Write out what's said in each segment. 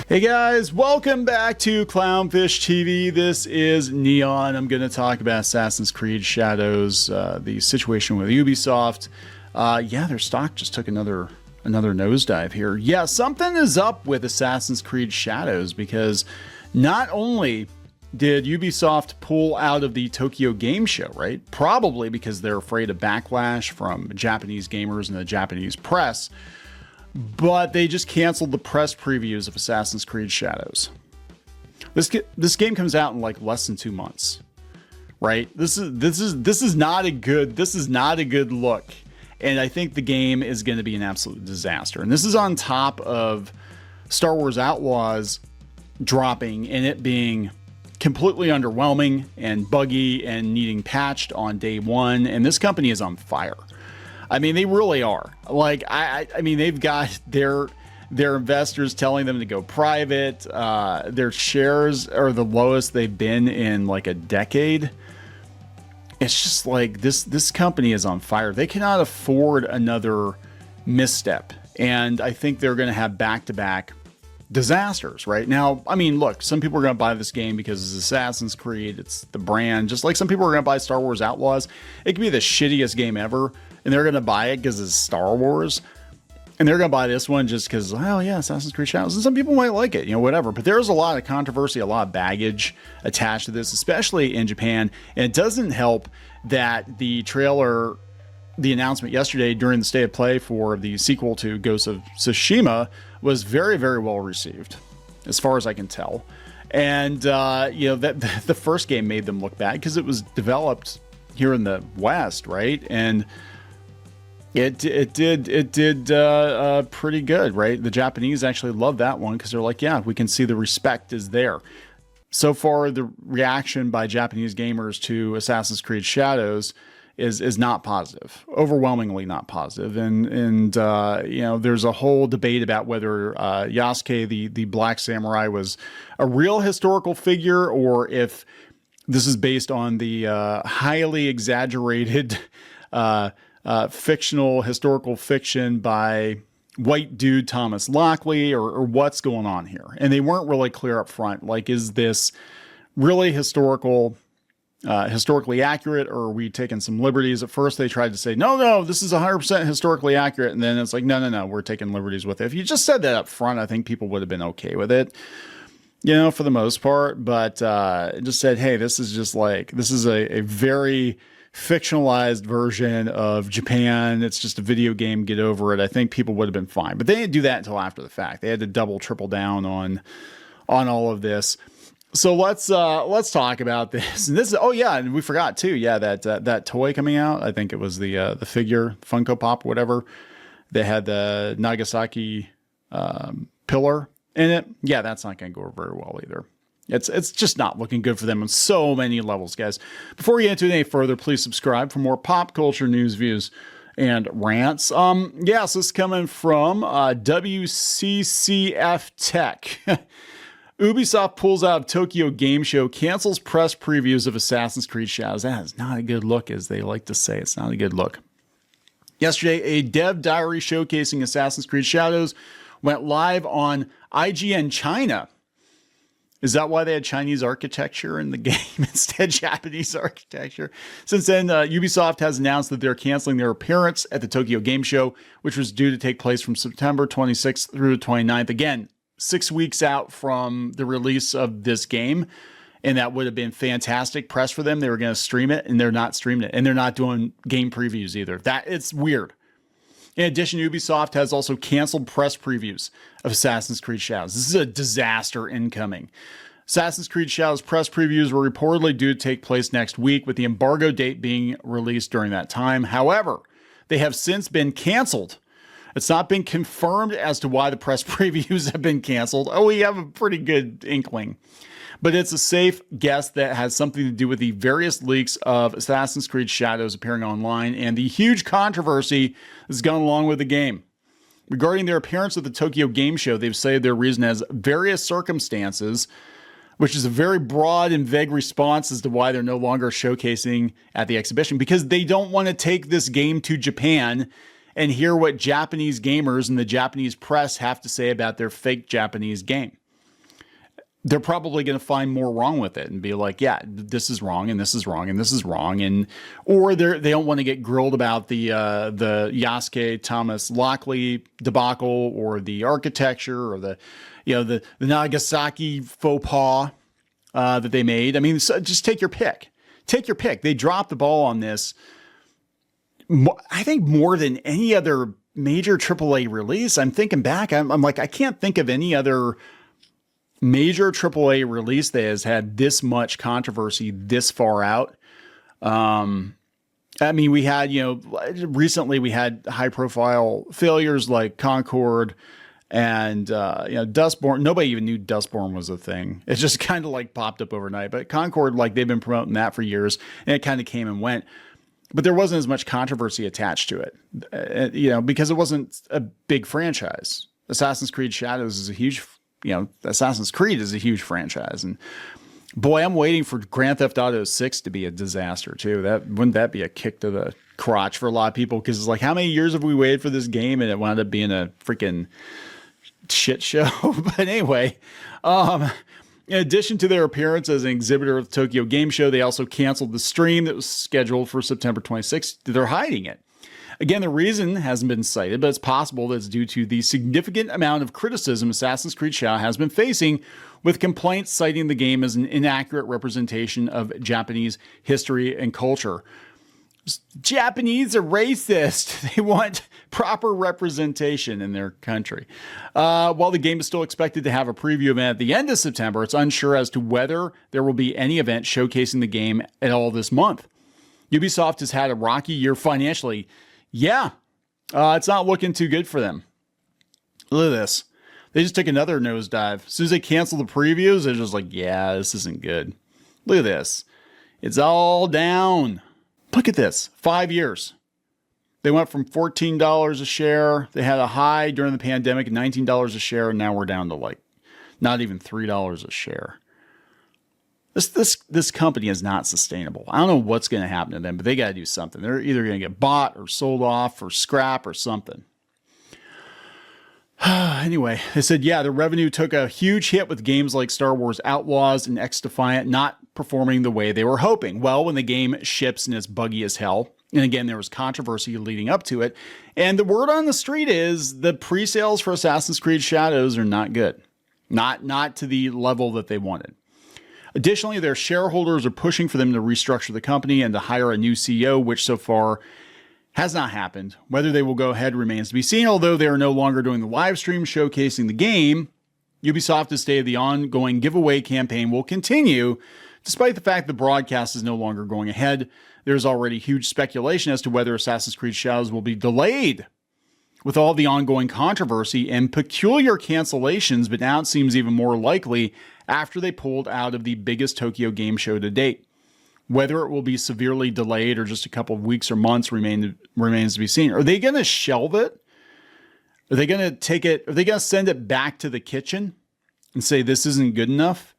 Hey guys, welcome back to Clownfish TV. This is Neon. I'm going to talk about Assassin's Creed Shadows, the situation with Ubisoft. Yeah, their stock just took another nosedive here. Yeah, something is up with Assassin's Creed Shadows because not only did Ubisoft pull out of the Tokyo Game Show, right? Probably because they're afraid of backlash from Japanese gamers and the Japanese press. But they just canceled the press previews of Assassin's Creed Shadows. This game comes out in like less than 2 months, right? This is not a good look, and I think the game is going to be an absolute disaster. And this is on top of Star Wars Outlaws dropping and it being completely underwhelming and buggy and needing patched on day one. And this company is on fire. I mean, they really are. Like, I mean, they've got their investors telling them to go private. Their shares are the lowest they've been in like a decade. It's just like this company is on fire. They cannot afford another misstep. And I think they're going to have back-to-back disasters right now. I mean, look, some people are going to buy this game because it's Assassin's Creed. It's the brand. Just like some people are going to buy Star Wars Outlaws. It could be the shittiest game ever, and they're going to buy it because it's Star Wars. And they're going to buy this one just because, oh yeah, Assassin's Creed Shadows. And some people might like it, whatever. But there's a lot of controversy, a lot of baggage attached to this, especially in Japan. And it doesn't help that the trailer, the announcement yesterday during the State of Play for the sequel to Ghost of Tsushima was very, very well received, as far as I can tell. And, that the first game made them look bad because it was developed here in the West, right? And it did pretty good, right? The Japanese actually love that one because they're like, yeah, we can see the respect is there. So far, the reaction by Japanese gamers to Assassin's Creed Shadows is not positive, overwhelmingly not positive. And there's a whole debate about whether Yasuke, the Black Samurai, was a real historical figure or if this is based on the highly exaggerated fictional historical fiction by white dude Thomas Lockley or what's going on here. And they weren't really clear up front. Like, is this really historically accurate, or are we taking some liberties? At first they tried to say, no, this is 100% historically accurate. And then it's like, no, we're taking liberties with it. If you just said that up front, I think people would have been okay with it, for the most part. But just said, hey, this is a very fictionalized version of Japan. It's just a video game. Get over it. I think people would have been fine. But they didn't do that until after the fact. They had to double, triple down on all of this. So let's talk about this. And this is, and we forgot too. Yeah, that toy coming out. I think it was the figure Funko Pop, whatever. They had the Nagasaki pillar in it. Yeah, that's not going to go very well either. It's just not looking good for them on so many levels, guys. Before we get into it any further, please subscribe for more pop culture news, views, and rants. So this is coming from WCCF Tech. Ubisoft pulls out of Tokyo Game Show, cancels press previews of Assassin's Creed Shadows. That is not a good look, as they like to say. It's not a good look. Yesterday, a dev diary showcasing Assassin's Creed Shadows went live on IGN China. Is that why they had Chinese architecture in the game instead Japanese architecture? Since then, Ubisoft has announced that they're canceling their appearance at the Tokyo Game Show, which was due to take place from September 26th through the 29th. Again, 6 weeks out from the release of this game, and that would have been fantastic press for them. They were going to stream it, and they're not streaming it, and they're not doing game previews either. It's weird. In addition, Ubisoft has also canceled press previews of Assassin's Creed Shadows. This is a disaster incoming. Assassin's Creed Shadows press previews were reportedly due to take place next week, with the embargo date being released during that time. However, they have since been canceled. It's not been confirmed as to why the press previews have been canceled. We have a pretty good inkling. But it's a safe guess that has something to do with the various leaks of Assassin's Creed Shadows appearing online and the huge controversy that's gone along with the game. Regarding their appearance at the Tokyo Game Show, they've cited their reason as various circumstances, which is a very broad and vague response as to why they're no longer showcasing at the exhibition, because they don't want to take this game to Japan and hear what Japanese gamers and the Japanese press have to say about their fake Japanese game. they're probably going to find more wrong with it and be like, yeah, this is wrong and this is wrong and this is wrong. And, or they don't want to get grilled about the Yasuke Thomas Lockley debacle or the architecture or the Nagasaki faux pas that they made. I mean, so just take your pick. Take your pick. They dropped the ball on this, I think, more than any other major AAA release. I'm thinking back. I'm like, I can't think of any other major AAA release that has had this much controversy this far out. I mean, we had, recently we had high profile failures like Concord and, Dustborn. Nobody even knew Dustborn was a thing. It just kind of like popped up overnight, but Concord, like they've been promoting that for years and it kind of came and went, but there wasn't as much controversy attached to it, because it wasn't a big franchise. Assassin's Creed Shadows is a huge Assassin's Creed is a huge franchise, and boy, I'm waiting for Grand Theft Auto 6 to be a disaster too. Wouldn't that be a kick to the crotch for a lot of people? Because it's like, how many years have we waited for this game, and it wound up being a freaking shit show. But anyway, in addition to their appearance as an exhibitor at the Tokyo Game Show, they also canceled the stream that was scheduled for September 26th. They're hiding it. Again, the reason hasn't been cited, but it's possible that it's due to the significant amount of criticism Assassin's Creed Shadows has been facing, with complaints citing the game as an inaccurate representation of Japanese history and culture. Japanese are racist. They want proper representation in their country. While the game is still expected to have a preview event at the end of September, it's unsure as to whether there will be any event showcasing the game at all this month. Ubisoft has had a rocky year financially. Yeah, it's not looking too good for them. Look at this. They just took another nosedive. As soon as they canceled the previews, they're just like, yeah, this isn't good. Look at this. It's all down. Look at this. 5 years. They went from $14 a share. They had a high during the pandemic, $19 a share, and now we're down to like not even $3 a share. This company is not sustainable. I don't know what's going to happen to them, but they got to do something. They're either going to get bought or sold off or scrap or something. Anyway, they said, yeah, the revenue took a huge hit with games like Star Wars Outlaws and XDefiant not performing the way they were hoping. Well, when the game ships and it's buggy as hell, and again, there was controversy leading up to it, and the word on the street is the pre-sales for Assassin's Creed Shadows are not good. Not to the level that they wanted. Additionally, their shareholders are pushing for them to restructure the company and to hire a new CEO, which so far has not happened. Whether they will go ahead remains to be seen, although they are no longer doing the live stream showcasing the game. Ubisoft has stated the ongoing giveaway campaign will continue, despite the fact the broadcast is no longer going ahead. There's already huge speculation as to whether Assassin's Creed Shadows will be delayed with all the ongoing controversy and peculiar cancellations, but now it seems even more likely after they pulled out of the biggest Tokyo Game Show to date. Whether it will be severely delayed or just a couple of weeks or months remains to be seen. Are they going to shelve it? Are they going to take it? Are they going to send it back to the kitchen and say this isn't good enough?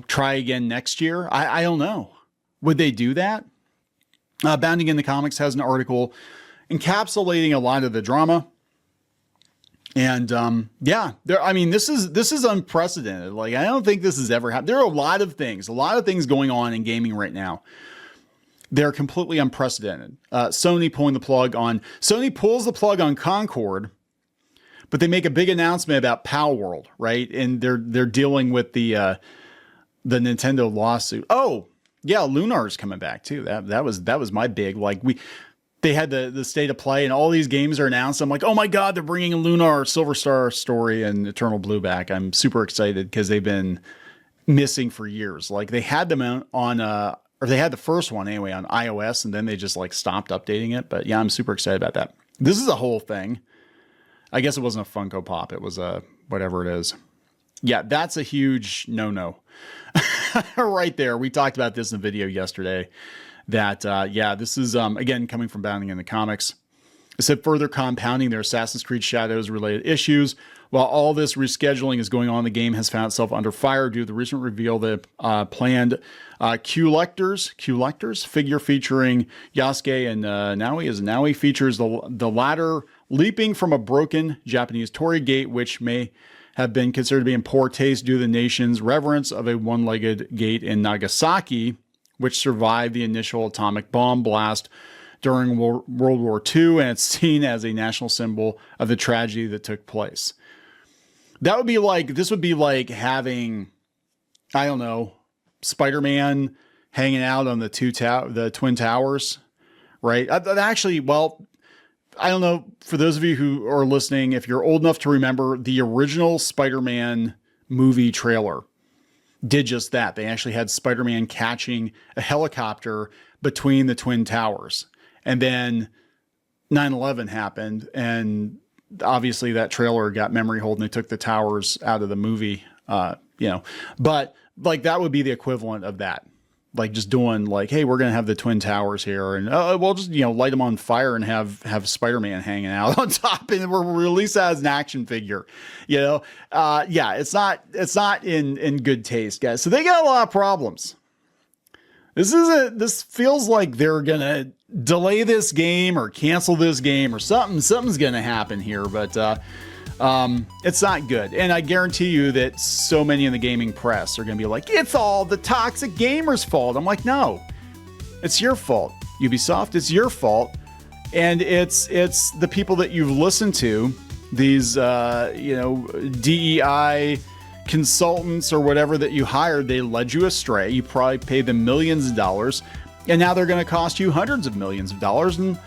Try again next year? I don't know. Would they do that? Bounding in the Comics has an article encapsulating a lot of the drama. And this is unprecedented. Like, I don't think this has ever happened. There are a lot of things going on in gaming right now. They're completely unprecedented. Sony pulls the plug on Concord, but they make a big announcement about Pal World, right? And they're dealing with the Nintendo lawsuit. Oh, yeah, Lunar's coming back too. That was my big, they had the state of play and all these games are announced. I'm like, oh my God, they're bringing a Lunar, Silver Star Story and Eternal Blue back. I'm super excited because they've been missing for years. Like, they had them or they had the first one anyway on iOS, and then they just stopped updating it. But yeah, I'm super excited about that. This is a whole thing. I guess it wasn't a Funko Pop. It was a whatever it is. Yeah, that's a huge no-no right there. We talked about this in the video yesterday. That, this is, again, coming from Bounding in the Comics. It said further compounding their Assassin's Creed Shadows related issues. While all this rescheduling is going on, the game has found itself under fire due to the recent reveal that planned Q-Lectors figure featuring Yasuke and Naoi, as features the latter leaping from a broken Japanese torii gate, which may have been considered to be in poor taste due to the nation's reverence of a one-legged gate in Nagasaki, which survived the initial atomic bomb blast during World War II, and it's seen as a national symbol of the tragedy that took place. That would be like, this would be like having, I don't know, Spider-Man hanging out on the Twin Towers, right? Actually, well, I don't know, for those of you who are listening, if you're old enough to remember, the original Spider-Man movie trailer did just that. They actually had Spider-Man catching a helicopter between the Twin Towers. And then 9/11 happened, and obviously that trailer got memory hold and they took the towers out of the movie, but like that would be the equivalent of that. Like just doing like, hey, we're going to have the Twin Towers here, and we'll just, light them on fire and have Spider-Man hanging out on top, and we'll release that as an action figure, it's not in good taste, guys. So they got a lot of problems. This feels like they're going to delay this game or cancel this game or something's going to happen here, but it's not good. And I guarantee you that so many in the gaming press are going to be like, it's all the toxic gamers' fault. I'm like, no, it's your fault. Ubisoft, it's your fault. And it's the people that you've listened to, these, DEI consultants or whatever that you hired. They led you astray. You probably paid them millions of dollars, and now they're going to cost you hundreds of millions of dollars, and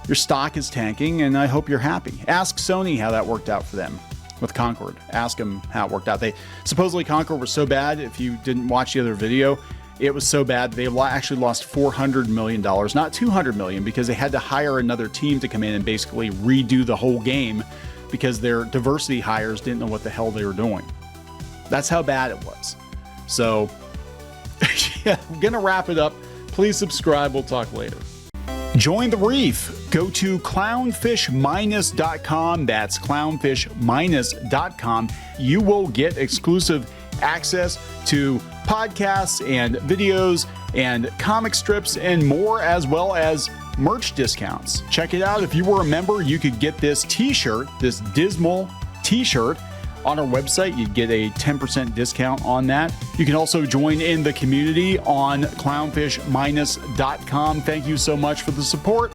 your stock is tanking, and I hope you're happy. Ask Sony how that worked out for them with Concord. Ask them how it worked out. They supposedly, Concord was so bad, if you didn't watch the other video, it was so bad they actually lost $400 million, not $200 million, because they had to hire another team to come in and basically redo the whole game because their diversity hires didn't know what the hell they were doing. That's how bad it was. So, yeah, I'm going to wrap it up. Please subscribe. We'll talk later. Join the reef. Go to clownfish-.com. That's clownfish-.com. You will get exclusive access to podcasts and videos and comic strips and more, as well as merch discounts. Check it out. If you were a member, you could get this t-shirt, this dismal t-shirt, on our website. You'd get a 10% discount on that. You can also join in the community on clownfish-.com. Thank you so much for the support.